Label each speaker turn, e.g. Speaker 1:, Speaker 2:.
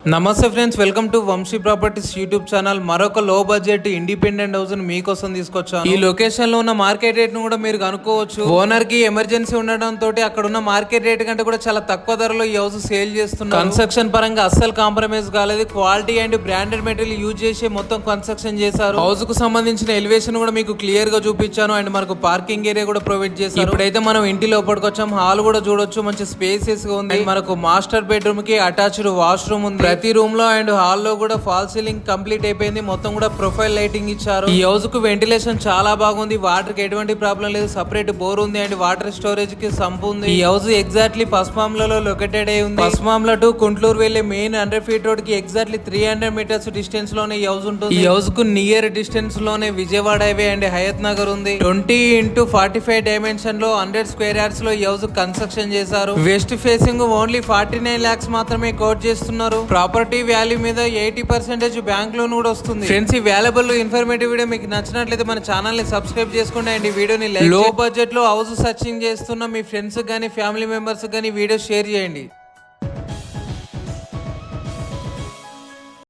Speaker 1: నమస్తే friends, welcome to Vamshi properties YouTube channel. మరొక low budget independent house ని మీకోసం తీసుకొచ్చాను. ఈ లొకేషన్ లో ఉన్న మార్కెట్ రేట్ ను కూడా మీరు కనుక్కోవచ్చు. ఓనర్ కి ఎమర్జెన్సీ ఉండడం తోటి అక్కడ ఉన్న మార్కెట్ రేట్ కంటే కూడా చాలా తక్కువ ధరలో ఈ హౌస్ సేల్ చేస్తున్నారు. కన్స్ట్రక్షన్ పరంగా అస్సలు కాంప్రమైజ్ కాలేదు. Quality and branded material use చేసి మొత్తం కన్స్ట్రక్షన్ చేశారు. హౌస్ కు సంబంధించిన ఎలివేషన్ కూడా మీకు క్లియర్ గా చూపించాను. అండ్ మనకు పార్కింగ్ ఏరియా కూడా ప్రొవైడ్ చేశారు. ఇప్పుడైతే మనం ఇంటి లోపలికి వచ్చాం. హాల్ కూడా చూడొచ్చు, మంచి స్పేసెస్ గా ఉంది. మనకు మాస్టర్ బెడ్రూమ్ కి అటాచ్డ్ వాష్రూమ్ ఉంది. ప్రతి రూమ్ లో అండ్ హాల్ లో కూడా ఫాల్ సీలింగ్ కంప్లీట్ అయిపోయింది. మొత్తం కూడా ప్రొఫైల్ లైటింగ్ ఇచ్చారు. ఈ హౌస్ కు వెంటిలేషన్ చాలా బాగుంది. వాటర్ కి ఎటువంటి ప్రాబ్లం లేదు. సపరేట్ బోర్ ఉంది అండ్ వాటర్ స్టోరేజ్ కి సంప్ ఉంది. ఈ హౌస్ ఎగ్జాక్ట్లీ పసుమామ్లలో లొకేటెడ్ అయి ఉంది. పసుమామ్ల టు కుంట్లూరు వెళ్లే మెయిన్ 100 ఫీట్ రోడ్ కి ఎగ్జాక్ట్లీ 300 మీటర్స్ డిస్టెన్స్ లోనే ఈ హౌస్ ఉంటుంది. ఈ హౌస్ కు నియర్ డిస్టెన్స్ లోనే విజయవాడ హైవే అండ్ హయత్ నగర్ ఉంది. 20x45 డైమెన్షన్ లో 100 స్క్వేర్ యార్డ్స్ లో ఈ హౌస్ కన్స్ట్రక్షన్ చేశారు. వెస్ట్ ఫేసింగ్ ఓన్లీ 49 lakhs మాత్రమే కోట్ చేస్తున్నారు. ప్రాపర్టీ వాల్యూ మీద 80% బ్యాంక్ లోన్ కూడా వస్తుంది. ఫ్రెండ్స్, ఈ వాల్యుబుల్ ఇన్ఫర్మేటివ్ వీడియో మీకు నచ్చినట్లయితే మన ఛానల్ ని సబ్స్క్రైబ్ చేసుకోండి అండ్ ఈ వీడియోని లైక్. లో బడ్జెట్ లో హౌస్ సర్చింగ్ చేస్తున్న మీ ఫ్రెండ్స్ గానీ ఫ్యామిలీ మెంబర్స్ గానీ వీడియో షేర్ చేయండి.